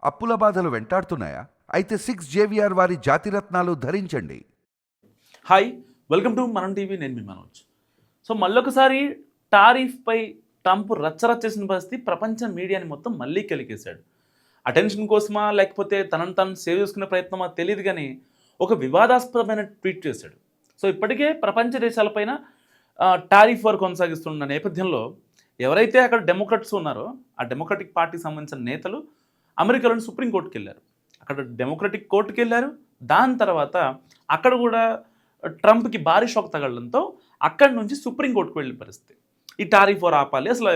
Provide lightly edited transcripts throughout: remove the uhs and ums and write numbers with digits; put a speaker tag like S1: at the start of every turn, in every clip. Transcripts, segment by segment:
S1: అప్పుల బాధలు వెంటాడుతున్నాయా? అయితే 6 JVR వారి జాతిరత్నాలు ధరించండి.
S2: హాయ్, వెల్కమ్ టు మనం టీవీ. నేను మీ మనోజ్. సో మళ్ళొకసారి టారిఫ్పై ట్రంప్ రచ్చరచ్చేసిన పరిస్థితి ప్రపంచ మీడియాని మొత్తం మళ్ళీ కలిగేశాడు. అటెన్షన్ కోసమా లేకపోతే తనను తను సేవ్ చేసుకునే ప్రయత్నమా తెలియదు, కానీ ఒక వివాదాస్పదమైన ట్వీట్ చేశాడు. సో ఇప్పటికే ప్రపంచ దేశాలపైన టారిఫ్ వారు కొనసాగిస్తున్న నేపథ్యంలో ఎవరైతే అక్కడ డెమోక్రాట్స్ ఉన్నారో ఆ డెమోక్రటిక్ పార్టీకి సంబంధించిన నేతలు అమెరికాలోని సుప్రీంకోర్టుకి వెళ్ళారు. అక్కడ డెమోక్రటిక్ కోర్టుకి వెళ్ళారు. దాని తర్వాత అక్కడ కూడా ట్రంప్కి భారీ షాక్ తగలడంతో అక్కడి నుంచి సుప్రీంకోర్టుకు వెళ్ళిన పరిస్థితి. ఈ టారిఫ్ వార్ ఆపాలి, అసలు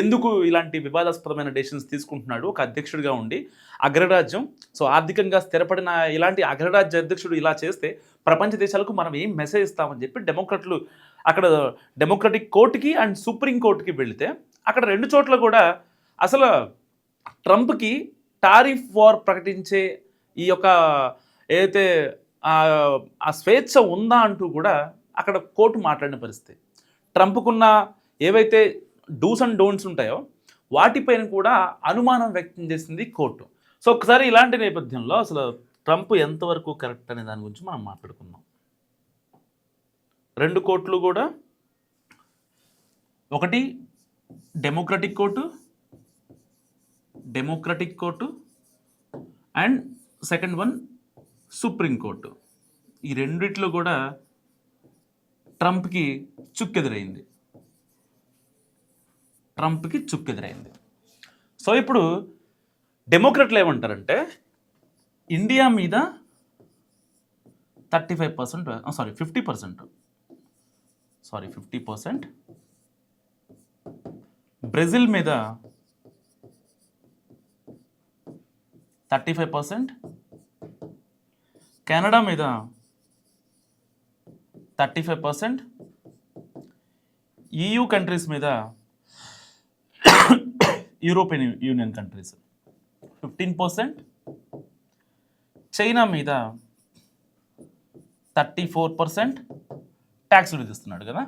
S2: ఎందుకు ఇలాంటి వివాదాస్పదమైన డెసిషన్స్ తీసుకుంటున్నాడు ఒక అధ్యక్షుడిగా ఉండి అగ్రరాజ్యం. సో ఆర్థికంగా స్థిరపడిన ఇలాంటి అగ్రరాజ్య అధ్యక్షుడు ఇలా చేస్తే ప్రపంచ దేశాలకు మనం ఏం మెసేజ్ ఇస్తామని చెప్పి డెమోక్రట్లు అక్కడ డెమోక్రటిక్ కోర్టుకి అండ్ సుప్రీంకోర్టుకి వెళితే అక్కడ రెండు చోట్ల కూడా అసలు ట్రంప్కి టారిఫ్ వార్ ప్రకటించే ఈ యొక్క ఏదైతే ఆ స్వేచ్ఛ ఉందా అంటూ కూడా అక్కడ కోర్టు మాట్లాడిన పరిస్థితి. ట్రంప్కున్న ఏవైతే డూస్ అండ్ డోంట్స్ ఉంటాయో వాటిపైన కూడా అనుమానం వ్యక్తం చేసింది కోర్టు. సో ఒకసారి ఇలాంటి నేపథ్యంలో అసలు ట్రంప్ ఎంతవరకు కరెక్ట్ అనే దాని గురించి మనం మాట్లాడుకుందాం. రెండు కోర్టులు కూడా, ఒకటి democratic court and second one supreme court. ఈ రెండిట్లో కూడా ట్రంప్కి చుక్కెదురైంది. సో ఇప్పుడు డెమోక్రట్లు ఏమంటారంటే ఇండియా మీద 50%, బ్రెజిల్ మీద 35%, కెనడా మీద 35%, EU కంట్రీస్ మీద యూరోపియన్ యూనియన్ కంట్రీస్ 15%, చైనా మీద 34% ట్యాక్సులు విధిస్తున్నాడు కదా.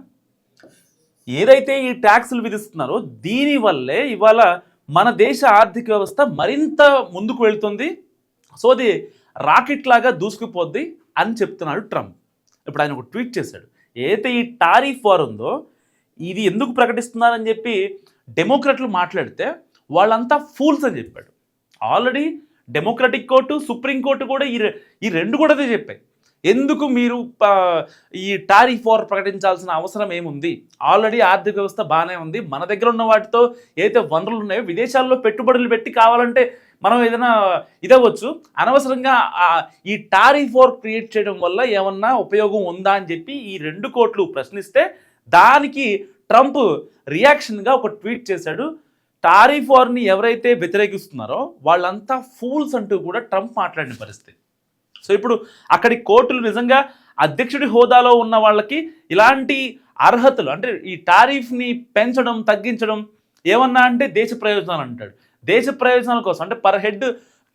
S2: ఏదైతే ఈ ట్యాక్సులు విధిస్తున్నారో దీనివల్లే ఇవాళ మన దేశ ఆర్థిక వ్యవస్థ మరింత ముందుకు వెళ్తుంది. సో అది రాకెట్ లాగా దూసుకుపోద్ది అని చెప్తున్నాడు ట్రంప్. ఇప్పుడు ఆయన ఒక ట్వీట్ చేశాడు. ఏదైతే ఈ టారిఫ్ వార్ ఉందో ఇది ఎందుకు ప్రకటిస్తున్నారని చెప్పి డెమోక్రట్లు మాట్లాడితే వాళ్ళంతా ఫూల్స్ అని చెప్పాడు. ఆల్రెడీ డెమోక్రటిక్ కోర్టు, సుప్రీంకోర్టు కూడా ఈ రెండు కూడా అదే చెప్పాయి. ఎందుకు మీరు ఈ టారిఫ్ వార్ ప్రకటించాల్సిన అవసరం ఏముంది? ఆల్రెడీ ఆర్థిక వ్యవస్థ బాగానే ఉంది. మన దగ్గర ఉన్న వాటితో ఏదైతే వనరులు ఉన్నాయో విదేశాల్లో పెట్టుబడులు పెట్టి కావాలంటే మనం ఏదైనా ఇదవచ్చు. అనవసరంగా ఈ టారిఫ్ వార్ క్రియేట్ చేయడం వల్ల ఏమన్నా ఉపయోగం ఉందా అని చెప్పి ఈ రెండు కోర్టులు ప్రశ్నిస్తే దానికి ట్రంప్ రియాక్షన్గా ఒక ట్వీట్ చేశాడు. టారిఫ్ వార్ని ఎవరైతే వ్యతిరేకిస్తున్నారో వాళ్ళంతా ఫూల్స్ అంటూ కూడా ట్రంప్ మాట్లాడిన పరిస్థితి. సో ఇప్పుడు అక్కడి కోర్టులు నిజంగా అధ్యక్షుడి హోదాలో ఉన్న వాళ్ళకి ఇలాంటి అర్హతలు అంటే ఈ టారిఫ్ని పెంచడం, తగ్గించడం ఏమన్నా అంటే దేశ ప్రయోజనాలు అంటాడు. దేశ ప్రయోజనాల కోసం అంటే పర్ హెడ్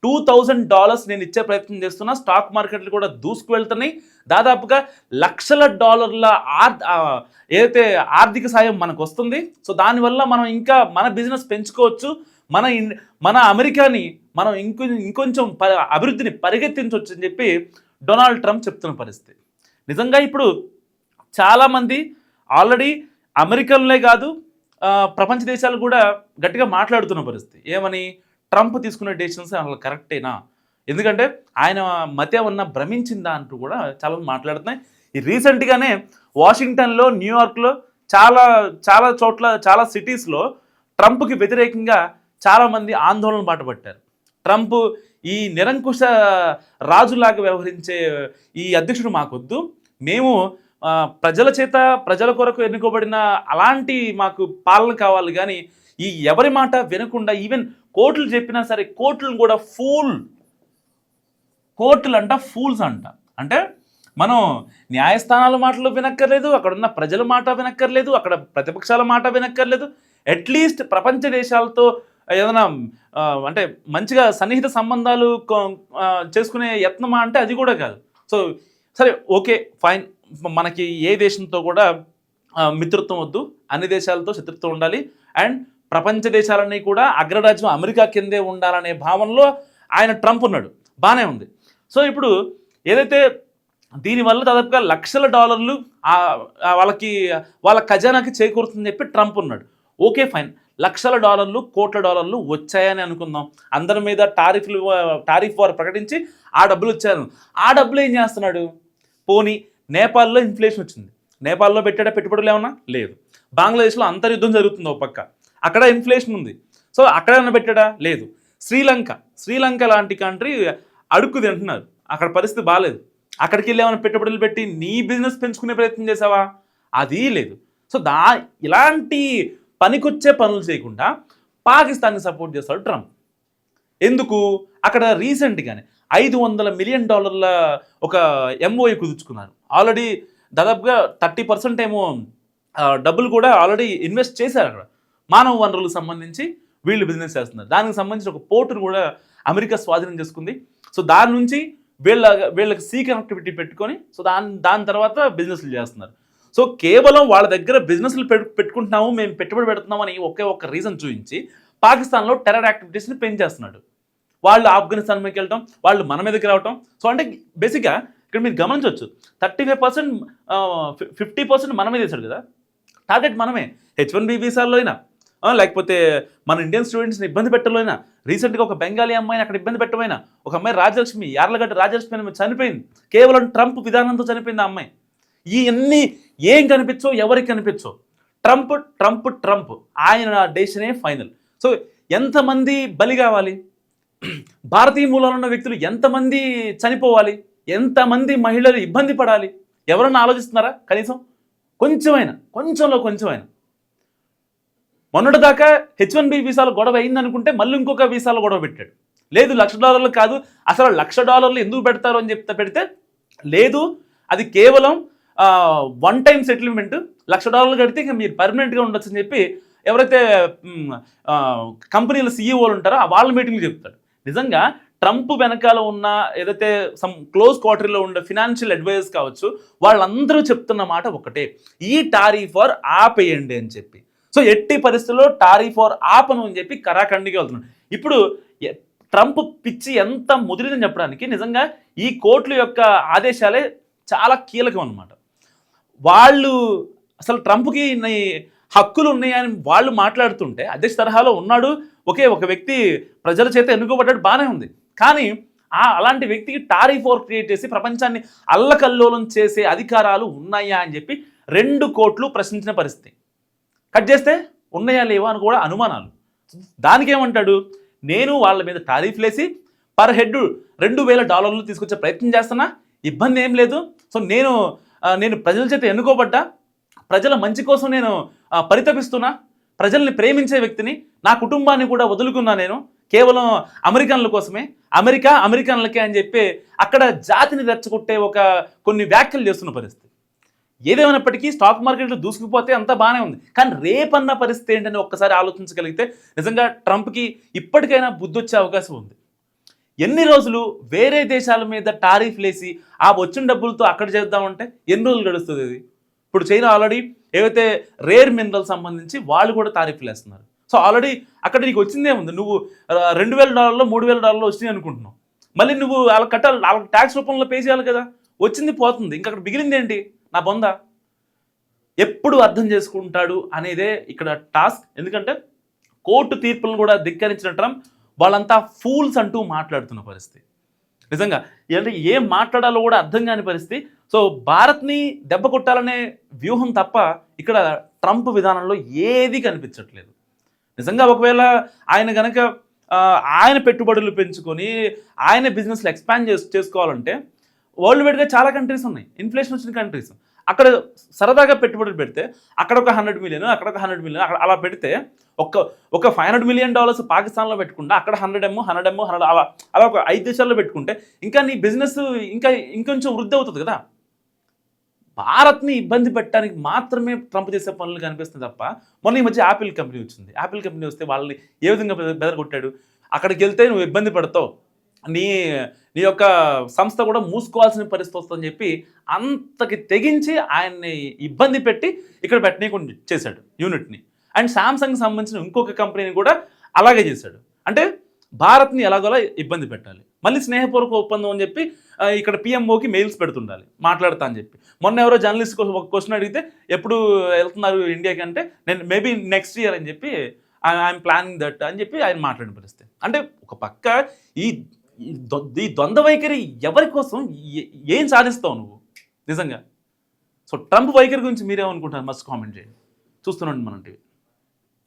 S2: $2,000 నేను ఇచ్చే ప్రయత్నం చేస్తున్నా. స్టాక్ మార్కెట్లు కూడా దూసుకు వెళ్తున్నాయి. దాదాపుగా లక్షల డాలర్ల ఏదైతే ఆర్థిక సాయం మనకు వస్తుంది. సో దానివల్ల మనం ఇంకా మన బిజినెస్ పెంచుకోవచ్చు, మన అమెరికాని మనం ఇంకొంచెం అభివృద్ధిని పరిగెత్తించవచ్చు అని చెప్పి డొనాల్డ్ ట్రంప్ చెప్తున్న పరిస్థితి. నిజంగా ఇప్పుడు చాలామంది ఆల్రెడీ అమెరికన్లే కాదు ప్రపంచ దేశాలు కూడా గట్టిగా మాట్లాడుతున్న పరిస్థితి. ఏమని? ట్రంప్ తీసుకునే డెసిషన్స్ అసలు కరెక్టేనా? ఎందుకంటే ఆయన మతి ఏమన్నా భ్రమించిందా అంటూ కూడా చాలా మాట్లాడుతున్నాయి. ఈ రీసెంట్గానే వాషింగ్టన్లో, న్యూయార్క్లో చాలా చోట్ల, చాలా సిటీస్లో ట్రంప్కి వ్యతిరేకంగా చాలామంది ఆందోళన బాటపట్టారు. ట్రంప్ ఈ నిరంకుశ రాజులాగా వ్యవహరించే ఈ అధ్యక్షుడు మాకొద్దు, మేము ప్రజల కొరకు ఎన్నుకోబడిన అలాంటి మాకు పాలన కావాలి, కానీ ఈ ఎవరి మాట వినకుండా ఈవెన్ కోర్టులు చెప్పినా సరే కోర్టులను కూడా ఫూల్స్ అంట. అంటే మనం న్యాయస్థానాల మాటలు వినక్కర్లేదు, అక్కడ ఉన్న ప్రజల మాట వినక్కర్లేదు, అక్కడ ప్రతిపక్షాల మాట వినక్కర్లేదు. అట్లీస్ట్ ప్రపంచ దేశాలతో ఏదైనా అంటే మంచిగా సన్నిహిత సంబంధాలు చేసుకునే యత్నమా అంటే అది కూడా కాదు. సో సరే, ఓకే, ఫైన్, మనకి ఏ దేశంతో కూడా మిత్రత్వం వద్దు, అన్ని దేశాలతో శత్రుత్వం ఉండాలి, అండ్ ప్రపంచ దేశాలన్నీ కూడా అగ్రరాజ్యం అమెరికా కిందే ఉండాలనే భావనలో ఆయన ట్రంప్ ఉన్నాడు, బాగానే ఉంది. సో ఇప్పుడు ఏదైతే దీనివల్ల దాదాపుగా లక్షల డాలర్లు వాళ్ళ ఖజానాకి చేకూరుతుందని చెప్పి ట్రంప్ ఉన్నాడు. ఓకే ఫైన్, లక్షల డాలర్లు కోట్ల డాలర్లు వచ్చాయని అనుకుందాం. అందరి మీద టారిఫ్ వారు ప్రకటించి ఆ డబ్బులు వచ్చారు. ఆ డబ్బులు ఏం చేస్తున్నాడు? పోనీ నేపాల్లో ఇన్ఫ్లేషన్ వచ్చింది, నేపాల్లో పెట్టాడా పెట్టుబడులు ఏమన్నా? లేదు. బంగ్లాదేశ్లో అంతర్యుద్ధం జరుగుతుంది ఒక పక్క, అక్కడ ఇన్ఫ్లేషన్ ఉంది. సో అక్కడ ఏమన్నా పెట్టాడా? లేదు. శ్రీలంక లాంటి కంట్రీ అడుక్కు తింటున్నారు, అక్కడ పరిస్థితి బాగాలేదు. అక్కడికి వెళ్ళి ఏమైనా పెట్టుబడులు పెట్టి నీ బిజినెస్ పెంచుకునే ప్రయత్నం చేసావా? అది లేదు. సో ఇలాంటి పనికొచ్చే పనులు చేయకుండా పాకిస్తాన్ని సపోర్ట్ చేస్తాడు ట్రంప్. ఎందుకు? అక్కడ రీసెంట్గానే $500 మిలియన్ ఒక ఎంఓఏ కుదుర్చుకున్నారు. ఆల్రెడీ దాదాపుగా 30% ఏమో డబ్బులు కూడా ఆల్రెడీ ఇన్వెస్ట్ చేశారు. అక్కడ మానవ వనరులకు సంబంధించి వీళ్ళు బిజినెస్ చేస్తున్నారు. దానికి సంబంధించిన ఒక పోర్టును కూడా అమెరికా స్వాధీనం చేసుకుంది. సో దాని నుంచి వీళ్ళకి సీ కనెక్టివిటీ పెట్టుకొని సో దాని తర్వాత బిజినెస్లు చేస్తున్నారు. సో కేవలం వాళ్ళ దగ్గర బిజినెస్లు పెట్టుకుంటున్నాము, మేము పెట్టుబడి పెడుతున్నాము అని ఒక్క రీజన్ చూపించి పాకిస్తాన్లో టెర్రర్ యాక్టివిటీస్ని పెంచేస్తున్నాడు. వాళ్ళు ఆఫ్ఘనిస్తాన్ మీదకి వెళ్ళటం, వాళ్ళు మన మీదకి రావటం. సో అంటే బేసిక్గా ఇక్కడ మీరు గమనించవచ్చు, 35% 50% మన మీద వేశాడు కదా, టార్గెట్ మనమే. H1B వీసాల్లో అయినా, లేకపోతే మన ఇండియన్ స్టూడెంట్స్ని ఇబ్బంది పెట్టలోైనా, రీసెంట్గా ఒక బెంగాలీ అమ్మాయిని అక్కడ ఇబ్బంది పెట్టమైనా, ఒక అమ్మాయి రాజలక్ష్మి, యార్లగడ్డ రాజలక్ష్మి చనిపోయింది, కేవలం ట్రంప్ విధానంతో చనిపోయింది ఆ అమ్మాయి. ఇవన్నీ ఏం కనిపించో, ఎవరికి కనిపించో, ట్రంప్ ట్రంప్ ట్రంప్ ఆయన డెసిషనే ఫైనల్. సో ఎంతమంది బలి కావాలి, భారతీయ మూలాలు ఉన్న వ్యక్తులు ఎంతమంది చనిపోవాలి, ఎంతమంది మహిళలు ఇబ్బంది పడాలి, ఎవరన్నా ఆలోచిస్తున్నారా? కనీసం కొంచెమైనా. మొన్నటిదాకా H1B వీసాలు గొడవ అయిందనుకుంటే మళ్ళీ ఇంకొక వీసాలు గొడవ పెట్టాడు. లేదు $1,00,000 కాదు, అసలు $1,00,000 ఎందుకు పెడతారు అని పెడితే లేదు, అది కేవలం వన్ టైం సెటిల్మెంట్, $1,00,000 కడితే ఇక మీరు పర్మనెంట్గా ఉండొచ్చు అని చెప్పి ఎవరైతే కంపెనీల సీఈఓలు ఉంటారో వాళ్ళ మీటింగ్లు చెప్తాడు. నిజంగా ట్రంప్ వెనకాల ఉన్న ఏదైతే సమ్ క్లోజ్ క్వార్టర్లో ఉండే ఫినాన్షియల్ అడ్వైజర్స్ కావచ్చు, వాళ్ళందరూ చెప్తున్న మాట ఒకటే, ఈ టారిఫ్ వార్ ఆపేయండి అని చెప్పి. సో ఎట్టి పరిస్థితుల్లో టారిఫ్ వార్ ఆపను అని చెప్పి కరాఖండిగా వెళ్తున్నాడు. ఇప్పుడు ట్రంప్ పిచ్చి ఎంత ముదిరిందని చెప్పడానికి నిజంగా ఈ కోర్టుల యొక్క ఆదేశాలే చాలా కీలకం అన్నమాట. వాళ్ళు అసలు ట్రంప్కి హక్కులు ఉన్నాయని వాళ్ళు మాట్లాడుతుంటే అధ్యక్ష తరహాలో ఉన్నాడు, ఒక వ్యక్తి ప్రజల చేత ఎన్నుకోబడ్డాడు, బాగానే ఉంది. కానీ అలాంటి వ్యక్తికి టారిఫ్ వార్ క్రియేట్ చేసి ప్రపంచాన్ని అల్లకల్లోలం చేసే అధికారాలు ఉన్నాయా అని చెప్పి 2 కోర్టులు ప్రశ్నించిన పరిస్థితి. కట్ చేస్తే ఉన్నాయా లేవా అని కూడా అనుమానాలు. దానికేమంటాడు, నేను వాళ్ళ మీద టారిఫ్లు వేసి పర్ హెడ్ $2,000 తీసుకొచ్చే ప్రయత్నం చేస్తున్నా, ఇబ్బంది ఏం లేదు. సో నేను ప్రజల చేత ఎన్నుకోబడ్డా, ప్రజల మంచి కోసం నేను పరితపిస్తున్నా, ప్రజల్ని ప్రేమించే వ్యక్తిని, నా కుటుంబాన్ని కూడా వదులుకున్నా, నేను కేవలం అమెరికన్ల కోసమే, అమెరికన్లకే అని చెప్పి అక్కడ జాతిని రెచ్చగొట్టే కొన్ని వ్యాఖ్యలు చేస్తున్న పరిస్థితి. ఏదేమైనప్పటికీ స్టాక్ మార్కెట్లు దూసుకుపోతే అంతా బాగానే ఉంది, కానీ రేపన్న పరిస్థితి ఏంటని ఒక్కసారి ఆలోచించగలిగితే నిజంగా ట్రంప్కి ఇప్పటికైనా బుద్ధి వచ్చే అవకాశం ఉంది. ఎన్ని రోజులు వేరే దేశాల మీద టారిఫ్లు వేసి ఆ వచ్చిన డబ్బులతో అక్కడ చేద్దామంటే ఎన్ని రోజులు గడుస్తుంది ఇది? ఇప్పుడు చైనా ఆల్రెడీ ఏవైతే రేర్ మినరల్ సంబంధించి వాళ్ళు కూడా టారిఫ్లు వేస్తున్నారు. సో ఆల్రెడీ అక్కడ నీకు వచ్చిందే ఉంది, నువ్వు $2,000 $3,000 వచ్చినాయి అనుకుంటున్నావు, మళ్ళీ నువ్వు వాళ్ళకి కట్టాలి, వాళ్ళకి ట్యాక్స్ రూపంలో పే చేయాలి కదా, వచ్చింది పోతుంది, ఇంకా అక్కడ మిగిలింది ఏంటి? నా బొంద. ఎప్పుడు అర్థం చేసుకుంటాడు అనేదే ఇక్కడ టాస్క్. ఎందుకంటే కోర్టు తీర్పులను కూడా ధిక్కరించిన ట్రంప్ వాళ్ళంతా ఫూల్స్ అంటూ మాట్లాడుతున్న పరిస్థితి. నిజంగా అంటే ఏం మాట్లాడాలో కూడా అర్థం కాని పరిస్థితి. సో భారత్ని దెబ్బ కొట్టాలనే వ్యూహం తప్ప ఇక్కడ ట్రంప్ విధానంలో ఏది కనిపించట్లేదు. నిజంగా ఒకవేళ ఆయన కనుక ఆయన పెట్టుబడులు పెంచుకొని ఆయన బిజినెస్లు ఎక్స్పాండ్ చేసుకోవాలంటే వరల్డ్ వైడ్గా చాలా కంట్రీస్ ఉన్నాయి, ఇన్ఫ్లేషన్ వచ్చిన కంట్రీస్. అక్కడ సరదాగా పెట్టుబడులు పెడితే అక్కడ ఒక 100 మిలియన్, అక్కడ ఒక 100 మిలియన్, అక్కడ అలా పెడితే ఒక $500 మిలియన్ పాకిస్తాన్లో పెట్టుకుంటే అక్కడ 100 అలా ఒక 5 దేశాల్లో పెట్టుకుంటే ఇంకా నీ బిజినెస్ ఇంకొంచెం వృద్ధి అవుతుంది కదా. భారత్ని ఇబ్బంది పెట్టడానికి మాత్రమే ట్రంప్ చేసే పనులు కనిపిస్తుంది తప్ప. మొన్న ఈ మధ్య యాపిల్ కంపెనీ వచ్చింది, యాపిల్ కంపెనీ వస్తే వాళ్ళని ఏ విధంగా బెదరగొట్టాడు, అక్కడికి వెళ్తే నువ్వు ఇబ్బంది పడతావు, నీ యొక్క సంస్థ కూడా మూసుకోవాల్సిన పరిస్థితి వస్తుందని చెప్పి అంతకి తెగించి ఆయన్ని ఇబ్బంది పెట్టి ఇక్కడ పెట్టనీయకుండా చేశాడు యూనిట్ని. అండ్ శాంసంగ్ సంబంధించిన ఇంకొక కంపెనీని కూడా అలాగే చేశాడు. అంటే భారత్ని ఎలాగోలా ఇబ్బంది పెట్టాలి, మళ్ళీ స్నేహపూర్వక ఒప్పందం అని చెప్పి ఇక్కడ పిఎంఓకి మెయిల్స్ పెడుతుండాలి మాట్లాడతా అని చెప్పి. మొన్న ఎవరో జర్నలిస్ట్ ఒక క్వశ్చన్ అడిగితే ఎప్పుడు వెళ్తున్నారు ఇండియాకి అంటే నేను మేబీ నెక్స్ట్ ఇయర్ అని చెప్పి ఐఎమ్ ప్లానింగ్ దట్ అని చెప్పి ఆయన మాట్లాడిన పరిస్థితి. అంటే ఒక పక్క ఈ ఈ ద్వంద్వ వైఖరి ఎవరి కోసం ఏం సాధిస్తావు నువ్వు నిజంగా? సో ట్రంప్ వైఖరి గురించి మీరేమనుకుంటారు? మస్ట్ కామెంట్ చేయండి. చూస్తున్నాండి మనం టీవీ.